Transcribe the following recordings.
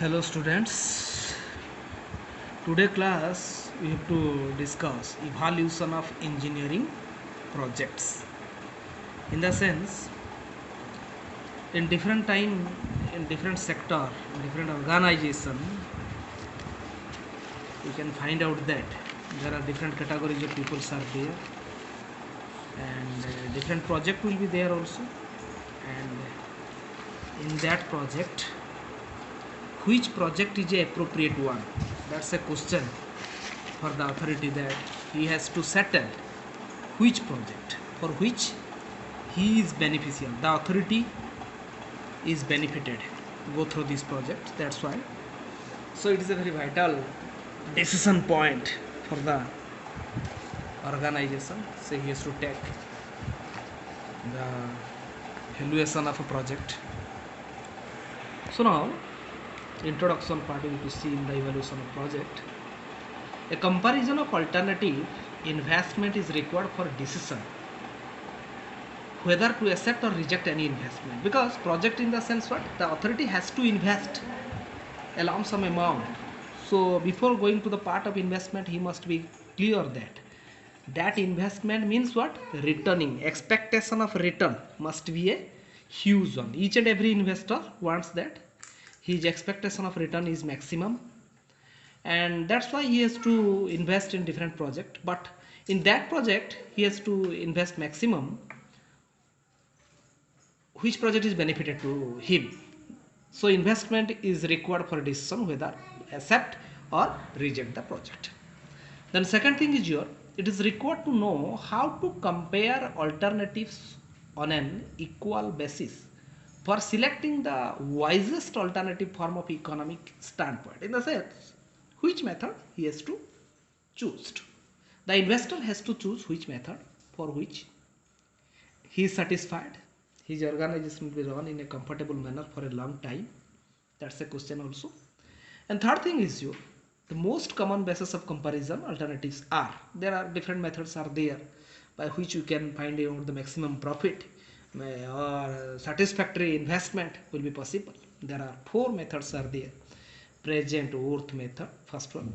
Hello students. Today class we have to discuss evaluation of engineering projects. In the sense, in different time, in different sector, in different organization, you can find out that there are different categories of people are there, and different project will be there also. And in that project, which project is a appropriate one? That's a question for the authority, that he has to settle which project for which he is beneficial, the authority is benefited go through this project. That's why, so it is a very vital decision point for the organization. So he has to take the evaluation of a project. So now, introduction part we will to see in the evaluation of project. A comparison of alternative investment is required for decision whether to accept or reject any investment, because project, in the sense, what the authority has to invest a lump sum amount. So before going to the part of investment, he must be clear that that investment means what, returning, expectation of return must be a huge one. Each and every investor wants that his expectation of return is maximum, and that's why he has to invest in different project. But in that project he has to invest maximum, which project is benefited to him. So investment is required for decision whether accept or reject the project. Then second thing is your, it is required to know how to compare alternatives on an equal basis for selecting the wisest alternative form of economic standpoint. In the sense, which method he has to choose. The investor has to choose which method for which he is satisfied, his organization will be run in a comfortable manner for a long time. That's a question also. And third thing is your, the most common basis of comparison alternatives are, there are different methods are there by which you can find out the maximum profit or satisfactory investment will be possible. There are four methods are there. Present worth method, first one.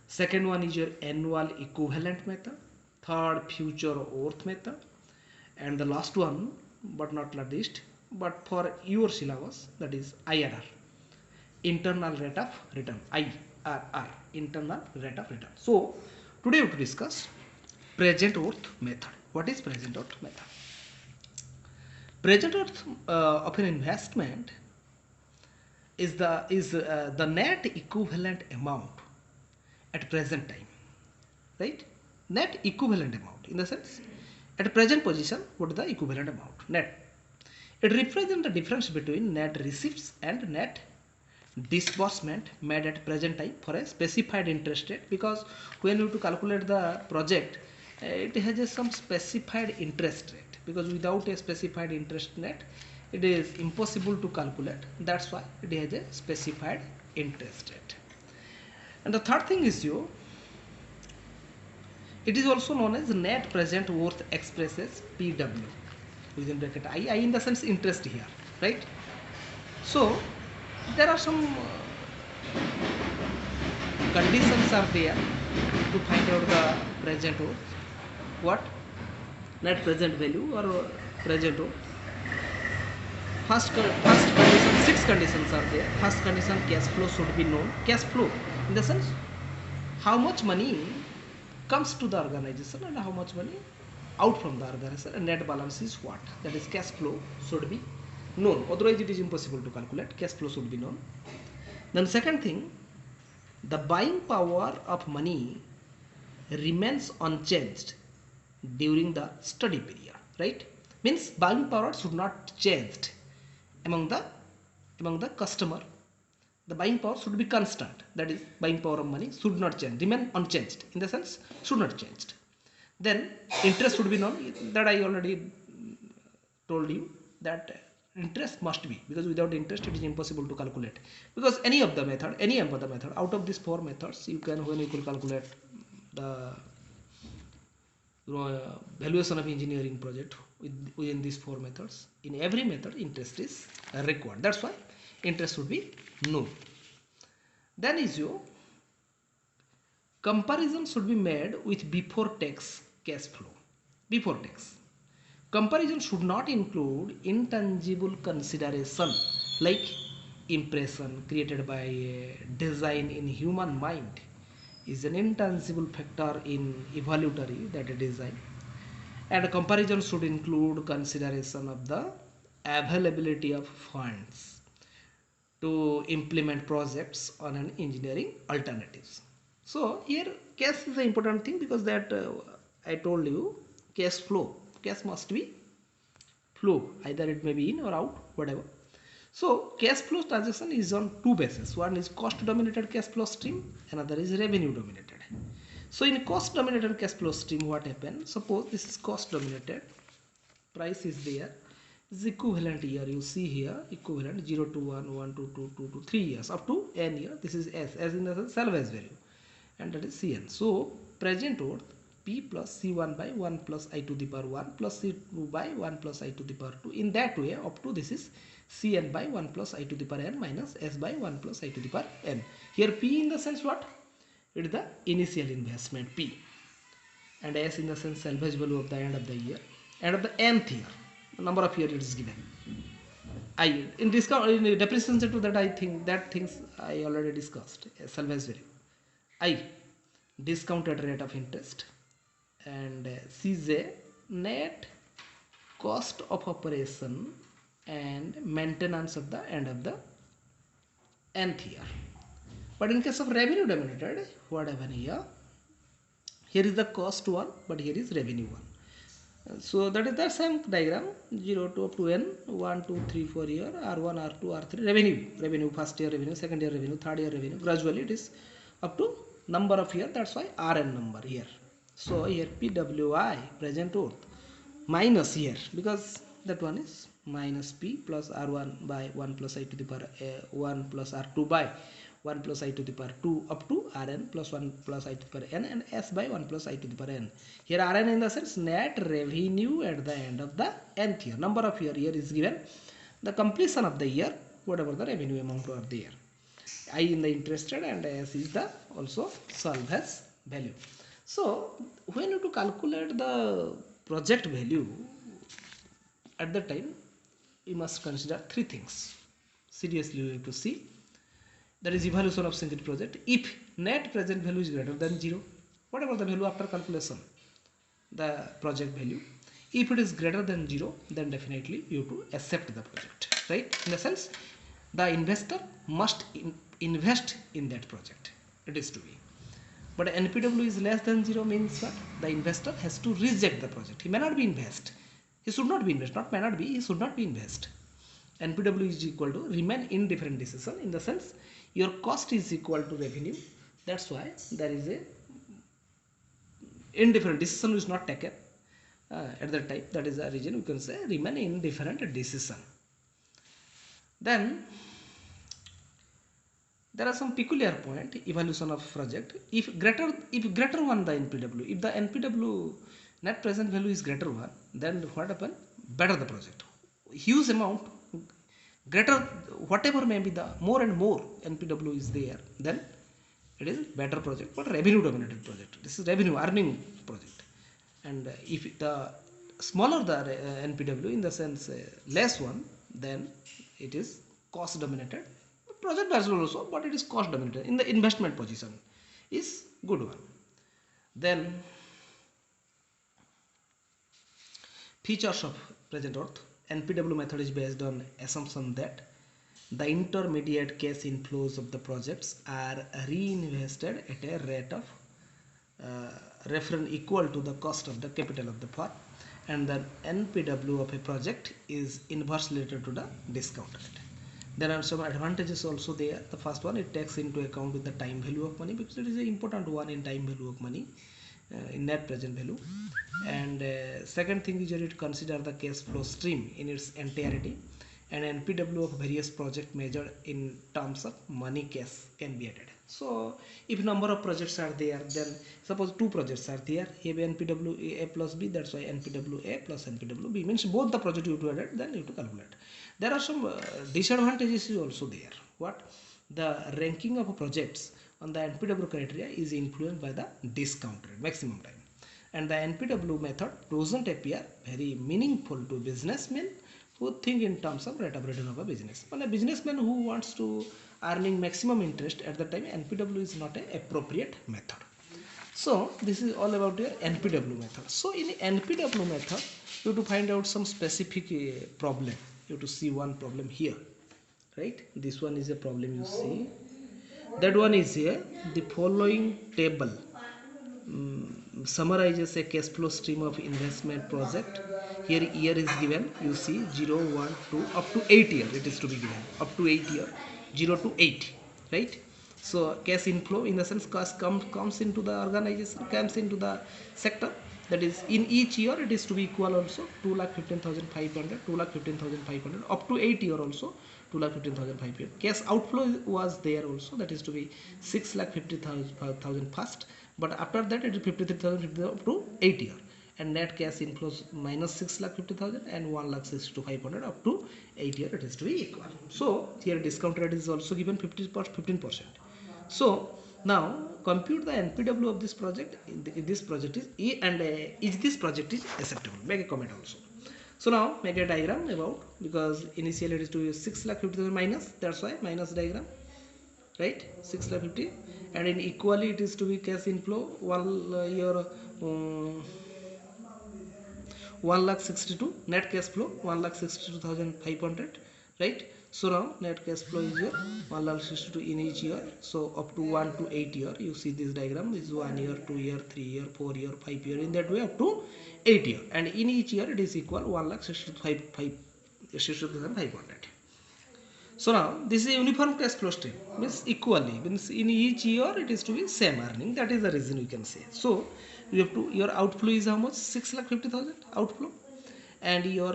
Second one is your annual equivalent method. Third, future worth method. And the last one, but not least, but for your syllabus, that is IRR, internal rate of return. IRR, internal rate of return. So today we will discuss present worth method. What is present worth method? Present worth of an investment is the net equivalent amount at present time, right? Net equivalent amount, in the sense, at present position, what is the equivalent amount? Net. It represents the difference between net receipts and net disbursement made at present time for a specified interest rate, because when you to calculate the project, it has some specified interest rate, because without a specified interest rate it is impossible to calculate. That's why it has a specified interest rate. And the third thing is you, it is also known as net present worth expresses PW within bracket I in the sense interest here, right? So there are some conditions are there to find out the present worth. What? Net present value or present worth. First condition, six conditions are there. First condition, cash flow should be known. Cash flow, in the sense, how much money comes to the organization and how much money out from the organization, and net balance is what, that is cash flow should be known, otherwise it is impossible to calculate. Cash flow should be known. Then second thing, the buying power of money remains unchanged during the study period, right? Means buying power should not change among the customer. The buying power should be constant, that is buying power of money should not change, remain unchanged, in the sense should not change. Then interest should be known, that I already told you that interest must be, because without interest it is impossible to calculate, because any of the method out of these four methods, you can, when you will calculate the valuation of engineering project within these four methods, in every method interest is required. That's why interest should be known. Then is your comparison should be made with before tax cash flow. Before tax. Comparison should not include intangible consideration like impression created by a design in human mind is an intangible factor in evaluatory that design, and a comparison should include consideration of the availability of funds to implement projects on an engineering alternatives. So here cash is the important thing because that I told you cash flow. Cash must be flow, either it may be in or out, whatever. So cash flow transaction is on two bases. One is cost dominated cash flow stream, another is revenue dominated. So in cost dominated cash flow stream, what happens? Suppose this is cost dominated, price is there, is equivalent year. You see here equivalent 0 to 1, 1 to 2, 2 to 3 years up to n year. This is S, as in the salvage value, and that is Cn. So present worth P plus C1 by 1 plus I to the power 1 plus C2 by 1 plus I to the power 2. In that way, up to this is Cn by 1 plus I to the power n minus S by 1 plus I to the power n. Here P in the sense what? It is the initial investment P, and S in the sense salvage value of the end of the year, end of the nth year, the number of years it is given. I in discount in depreciation to that I think that things I already discussed. Salvage value I discounted rate of interest, and CJ net cost of operation and maintenance of the end of the nth year. But in case of revenue dominated, what happened here? Here is the cost one, but here is revenue one. So that is the same diagram, 0 to up to n, 1, 2, 3, 4 year, R1, R2, R3, revenue, first year revenue, second year revenue, third year revenue, gradually it is up to number of year, that's why Rn number here. So here PWI, present worth, minus here, because that one is minus P plus R1 by 1 plus I to the power 1 plus R2 by 1 plus I to the power 2 up to Rn plus 1 plus I to the power n, and S by 1 plus I to the power n. Here Rn in the sense net revenue at the end of the nth year. Number of year here is given. The completion of the year, whatever the revenue amount of the year. I in the interested, and S is the also salvage value. So when you to calculate the project value at the time, you must consider three things. Seriously you have to see. That is evaluation of single project. If net present value is greater than 0, whatever the value after calculation, the project value, if it is greater than 0, then definitely you have to accept the project, right? In the sense, the investor must invest in that project. It is to be. But NPW is less than 0 means what? The investor has to reject the project. He may not be invest. He should not be invest. Not may not be. He should not be invest. NPW is equal to remain indifferent decision, in the sense your cost is equal to revenue. That's why there is a indifferent decision is not taken at that time. That is the reason we can say remain indifferent decision. Then there are some peculiar point evaluation of project. If greater one the NPW, if the NPW net present value is greater one, then what happen? Better the project. Huge amount, greater whatever may be the more and more NPW is there, then it is better project, but revenue dominated project. This is revenue earning project. And if the smaller the NPW, in the sense less one, then it is cost dominated project as well also, but it is cost dominated. In the investment position is good one. Then features of present worth. NPW method is based on assumption that the intermediate cash inflows of the projects are reinvested at a rate of reference equal to the cost of the capital of the firm, and the NPW of a project is inversely related to the discount rate. There are some advantages also there. The first one, it takes into account with the time value of money, because it is an important one in time value of money, in net present value. And second thing is that it consider the cash flow stream in its entirety, and NPW of various project measured in terms of money cash can be added. So if number of projects are there, then suppose two projects are there, here NPW A plus B, that's why NPW A plus NPW B means both the project you have to add, then you have to calculate. There are some disadvantages also there. What? the ranking of projects on the NPW criteria is influenced by the discount rate, maximum time. And the NPW method doesn't appear very meaningful to businessmen who think in terms of rate of return of a business. But a businessman who wants to earning maximum interest at the time, NPW is not an appropriate method. So this is all about your NPW method. So in NPW method, you have to find out some specific problem. You have to see one problem here, right? This one is a problem you see. That one is here. The following table summarizes a cash flow stream of investment project. Here year is given. You see 0, 1, 2 up to 8 year. It is to be given up to 8 year, 0 to 8, right? So cash inflow in the sense cash comes into the organization, comes into the sector. That is in each year it is to be equal also 2,15,500, 2,15,500 up to 8 year also 2,15,500. Cash outflow was there also, that is to be 6,50,000 first, but after that it is 53,000 up to 8 year. And net cash inflows minus 6,50,000 and 1,62,500 up to 8 year, it is to be equal. So here discount rate is also given 15%. So now compute the NPW of this project. This project is E, and is this project is acceptable? Make a comment also. So now make a diagram about, because initially it is to be 6,50,000 minus, that's why minus diagram, right? 6,50,000, and in equally it is to be cash inflow 1,62,000, net cash flow 1,62,500, right? So now net cash flow is your 1,62,000 in each year. So up to 1 to 8 year, you see this diagram is 1 year, 2 year, 3 year, 4 year, 5 year, in that way up to 8 year, and in each year it is equal 1,62,500. So now this is a uniform cash flow stream, means equally, means in each year it is to be same earning. That is the reason we can say. So you have to, your outflow is how much? 6,50,000 outflow, and your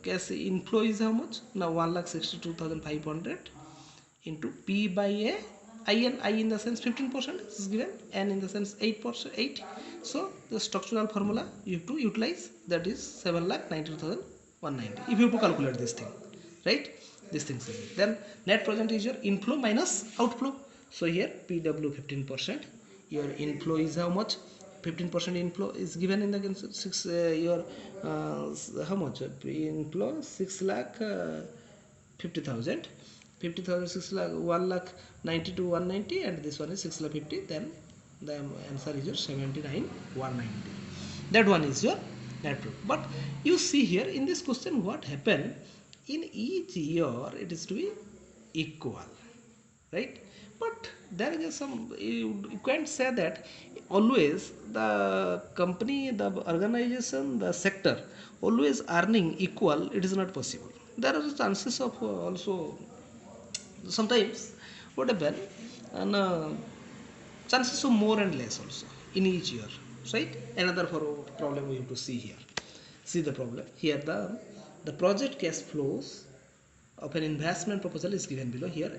cash inflow is how much? Now 1,62,500 into P by A. I in the sense 15% is given, N in the sense 8%, 8. So the structural formula you have to utilize, that is 7,92,190. If you have to calculate this thing, right? This thing. Then net present is your inflow minus outflow. So here PW 15%. Your inflow is how much? 15% inflow is given in the six. Your how much inflow? 6,50,000. 50,000, 6 lakh, 1 lakh 90 to 190, and this one is 6 lakh 50. Then the answer is your 79,190. That one is your net profit. But you see here in this question what happened, in each year it is to be equal, right? But there is some, you can't say that always the company, the organization, the sector always earning equal. It is not possible. There are chances of also sometimes what happen, and chances of more and less also in each year, right? Another problem we have to see here. See the problem here. The project cash flows of an investment proposal is given below. Here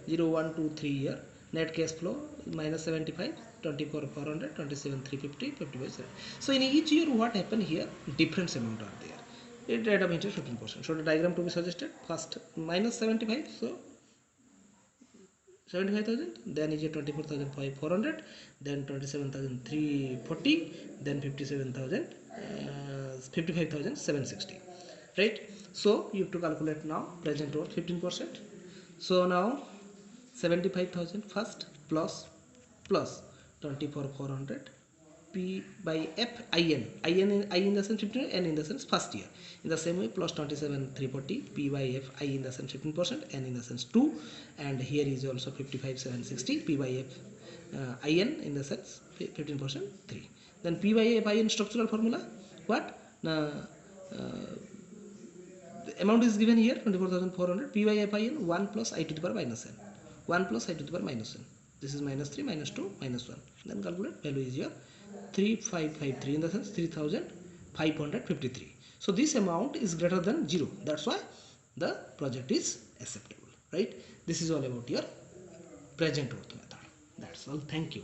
0, 1, 2, 3 year net cash flow minus 75, 24,400, 27,350, 55. So in each year what happened here, different amount are there. It rate of interest 15%. So the diagram to be suggested, first minus 75, so 75,000, then is a 24,400, then 27,340, then 57,000, 55,760, right? So you have to calculate now present worth 15%. So now 75,000 first plus 24,400 P by F in the sense 15, N in the sense first year. In the same way plus 27,340 P by F in the sense 15%, N in the sense 2, and here is also 55,760 P by F in the sense 15% 3. Then P by F structural formula what? The amount is given here 24,400. P by F 1 plus I to the power minus n. 1 plus I to the power minus n. This is minus 3, minus 2, minus 1. Then calculate, value is here 3553, in the sense 3,553. So this amount is greater than 0. That's why the project is acceptable, right? This is all about your present worth method. That's all. Thank you.